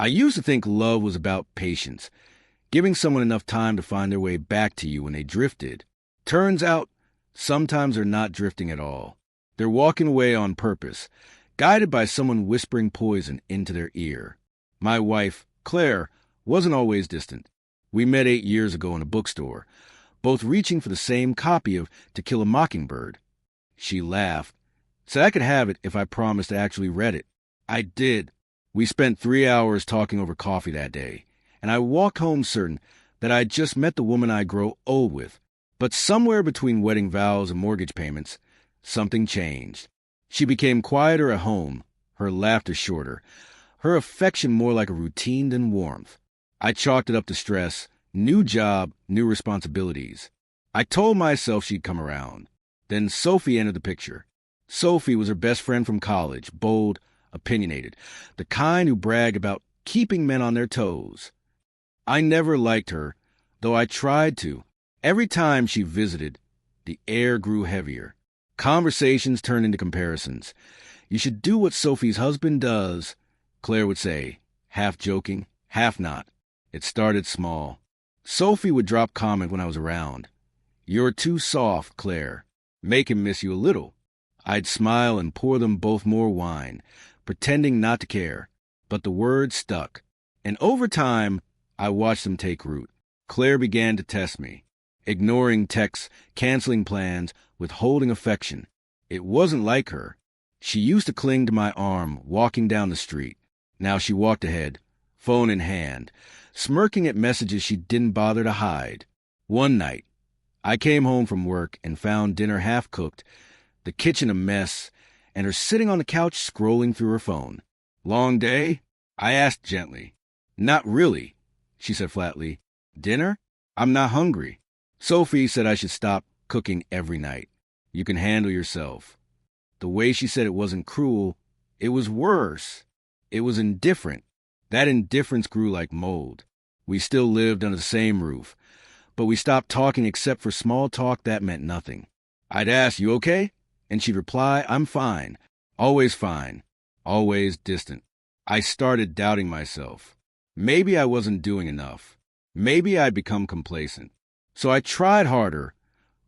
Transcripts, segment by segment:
I used to think love was about patience, giving someone enough time to find their way back to you when they drifted. Turns out, sometimes they're not drifting at all. They're walking away on purpose, guided by someone whispering poison into their ear. My wife, Claire, wasn't always distant. We met 8 years ago in a bookstore, both reaching for the same copy of To Kill a Mockingbird. She laughed, said I could have it if I promised I actually read it. I did. We spent 3 hours talking over coffee that day, and I walked home certain that I'd just met the woman I'd grow old with. But somewhere between wedding vows and mortgage payments, something changed. She became quieter at home, her laughter shorter, her affection more like a routine than warmth. I chalked it up to stress, new job, new responsibilities. I told myself she'd come around. Then Sophie entered the picture. Sophie was her best friend from college, bold, opinionated, the kind who bragged about keeping men on their toes. I never liked her, though I tried to. Every time she visited, the air grew heavier. Conversations turned into comparisons. You should do what Sophie's husband does, Claire would say, half joking, half not. It started small. Sophie would drop comment when I was around. You're too soft, Claire. Make him miss you a little. I'd smile and pour them both more wine, pretending not to care. But the words stuck. And over time, I watched them take root. Claire began to test me, ignoring texts, canceling plans, withholding affection. It wasn't like her. She used to cling to my arm, walking down the street. Now she walked ahead, phone in hand, smirking at messages she didn't bother to hide. One night, I came home from work and found dinner half-cooked, the kitchen a mess, and her sitting on the couch scrolling through her phone. Long day? I asked gently. Not really, she said flatly. Dinner? I'm not hungry. Sophie said I should stop cooking every night. You can handle yourself. The way she said it wasn't cruel, it was worse. It was indifferent. That indifference grew like mold. We still lived under the same roof, but we stopped talking except for small talk that meant nothing. I'd ask, you okay? And she'd reply, I'm fine. Always fine. Always distant. I started doubting myself. Maybe I wasn't doing enough. Maybe I'd become complacent. So I tried harder,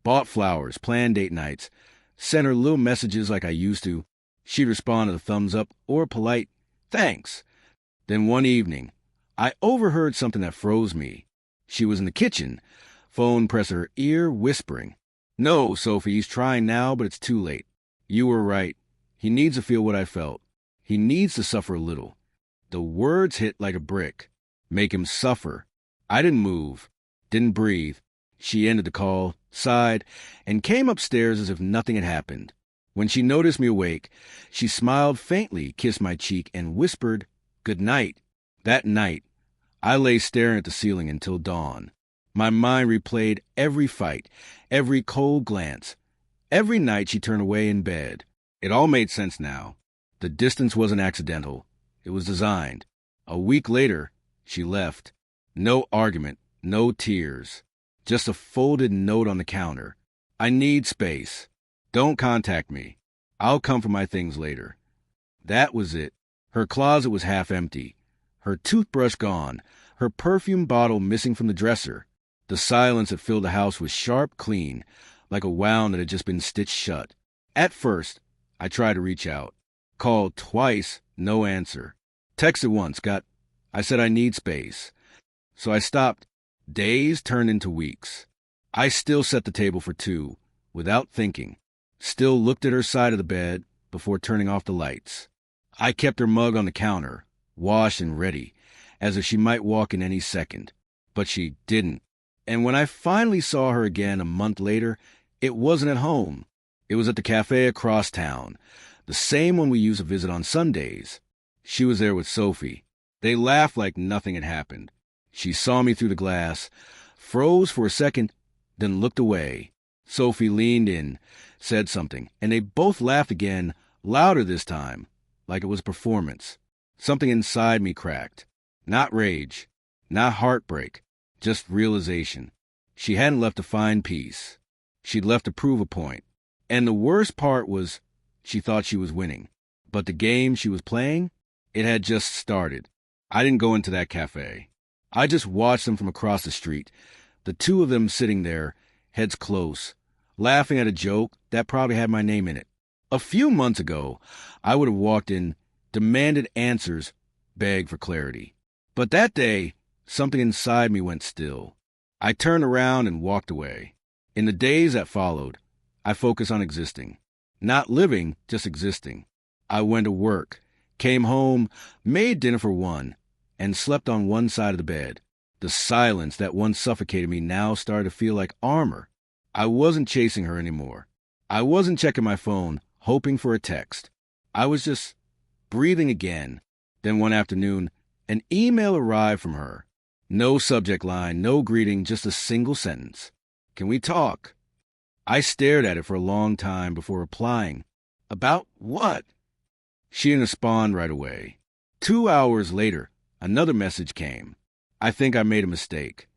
bought flowers, planned date nights, sent her little messages like I used to. She'd respond with a thumbs up or a polite, thanks. Then one evening, I overheard something that froze me. She was in the kitchen, phone pressed to her ear, whispering, No, Sophie, he's trying now, but it's too late. You were right. He needs to feel what I felt. He needs to suffer a little. The words hit like a brick. Make him suffer. I didn't move, didn't breathe. She ended the call, sighed, and came upstairs as if nothing had happened. When she noticed me awake, she smiled faintly, kissed my cheek, and whispered, Good night. That night, I lay staring at the ceiling until dawn. My mind replayed every fight, every cold glance. Every night she turned away in bed. It all made sense now. The distance wasn't accidental. It was designed. A week later, she left. No argument, no tears. Just a folded note on the counter. I need space. Don't contact me. I'll come for my things later. That was it. Her closet was half empty. Her toothbrush gone. Her perfume bottle missing from the dresser. The silence that filled the house was sharp, clean, like a wound that had just been stitched shut. At first, I tried to reach out. Called twice, no answer. Texted once, I said I need space. So I stopped. Days turned into weeks. I still set the table for two, without thinking. Still looked at her side of the bed before turning off the lights. I kept her mug on the counter, washed and ready, as if she might walk in any second. But she didn't. And when I finally saw her again a month later, it wasn't at home. It was at the cafe across town, the same one we used to visit on Sundays. She was there with Sophie. They laughed like nothing had happened. She saw me through the glass, froze for a second, then looked away. Sophie leaned in, said something, and they both laughed again, louder this time, like it was performance. Something inside me cracked. Not rage, not heartbreak, just realization. She hadn't left to find peace. She'd left to prove a point. And the worst part was she thought she was winning. But the game she was playing, it had just started. I didn't go into that cafe. I just watched them from across the street, the two of them sitting there, heads close, laughing at a joke that probably had my name in it. A few months ago, I would have walked in, demanded answers, begged for clarity. But that day, something inside me went still. I turned around and walked away. In the days that followed, I focused on existing. Not living, just existing. I went to work, came home, made dinner for one, and slept on one side of the bed. The silence that once suffocated me now started to feel like armor. I wasn't chasing her anymore. I wasn't checking my phone, hoping for a text. I was just breathing again. Then one afternoon, an email arrived from her. No subject line, no greeting, just a single sentence. "Can we talk?" I stared at it for a long time before replying. About what? She didn't respond right away. 2 hours later, another message came. I think I made a mistake.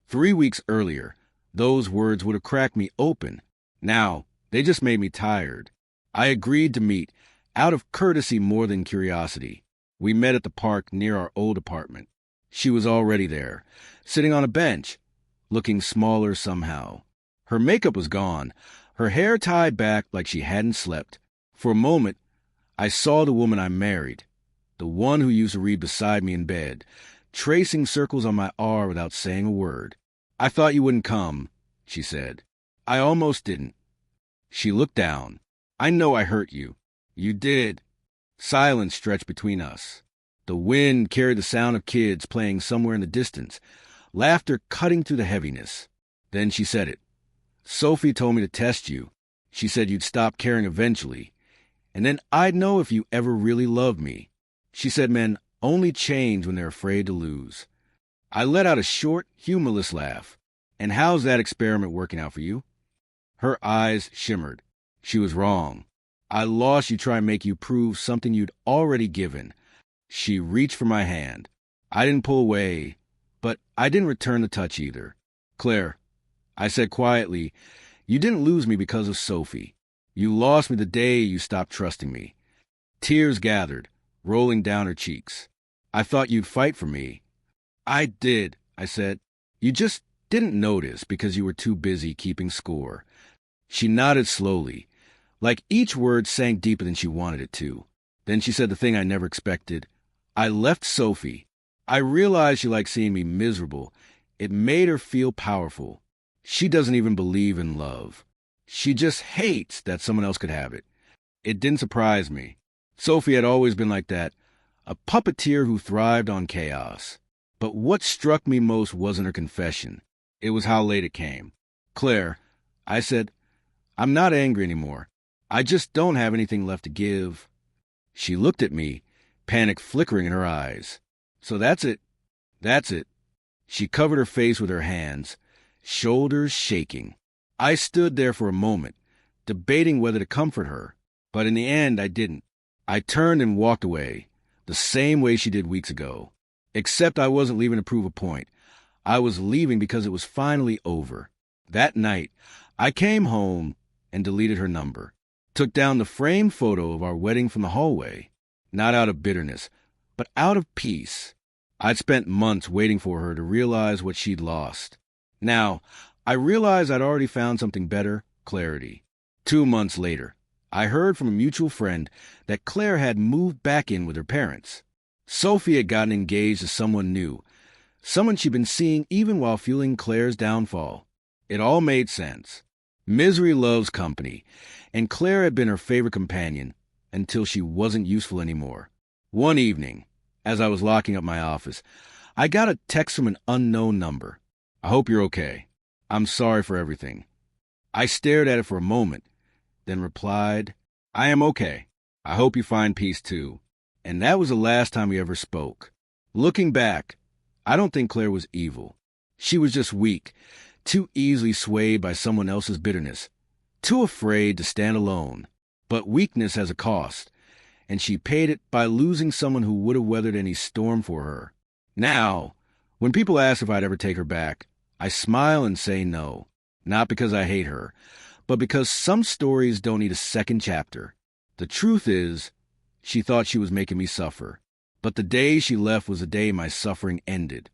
3 weeks earlier, those words would have cracked me open. Now, they just made me tired. I agreed to meet, out of courtesy more than curiosity. We met at the park near our old apartment. She was already there, sitting on a bench, looking smaller somehow. Her makeup was gone, her hair tied back like she hadn't slept. For a moment, I saw the woman I married, the one who used to read beside me in bed, tracing circles on my arm without saying a word. "I thought you wouldn't come," she said. "I almost didn't." She looked down. "I know I hurt you." "You did." Silence stretched between us. The wind carried the sound of kids playing somewhere in the distance, laughter cutting through the heaviness. Then she said it. "Sophie told me to test you. She said you'd stop caring eventually, and then I'd know if you ever really loved me. She said men only change when they're afraid to lose." I let out a short, humorless laugh. "And how's that experiment working out for you?" Her eyes shimmered. She was wrong. "I lost you trying to make you prove something you'd already given." She reached for my hand. I didn't pull away, but I didn't return the touch either. "Claire," I said quietly, "you didn't lose me because of Sophie. You lost me the day you stopped trusting me." Tears gathered, rolling down her cheeks. "I thought you'd fight for me." "I did," I said. "You just didn't notice because you were too busy keeping score." She nodded slowly, like each word sank deeper than she wanted it to. Then she said the thing I never expected. "I left Sophie. I realized she liked seeing me miserable. It made her feel powerful. She doesn't even believe in love. She just hates that someone else could have it." It didn't surprise me. Sophie had always been like that, a puppeteer who thrived on chaos. But what struck me most wasn't her confession. It was how late it came. "Claire," I said, "I'm not angry anymore. I just don't have anything left to give." She looked at me, panic flickering in her eyes. "So that's it." "That's it." She covered her face with her hands, shoulders shaking. I stood there for a moment, debating whether to comfort her, but in the end I didn't. I turned and walked away, the same way she did weeks ago. Except I wasn't leaving to prove a point. I was leaving because it was finally over. That night, I came home and deleted her number. Took down the framed photo of our wedding from the hallway, not out of bitterness, but out of peace. I'd spent months waiting for her to realize what she'd lost. Now, I realized I'd already found something better, clarity. 2 months later, I heard from a mutual friend that Claire had moved back in with her parents. Sophie had gotten engaged to someone new, someone she'd been seeing even while fueling Claire's downfall. It all made sense. Misery loves company, and Claire had been her favorite companion until she wasn't useful anymore. One evening, as I was locking up my office, I got a text from an unknown number. "I hope you're okay. I'm sorry for everything." I stared at it for a moment, then replied, "I am okay. I hope you find peace too." And that was the last time we ever spoke. Looking back, I don't think Claire was evil. She was just weak, too easily swayed by someone else's bitterness, too afraid to stand alone. But weakness has a cost, and she paid it by losing someone who would have weathered any storm for her. Now, when people ask if I'd ever take her back, I smile and say no. Not because I hate her, but because some stories don't need a second chapter. The truth is, she thought she was making me suffer. But the day she left was the day my suffering ended.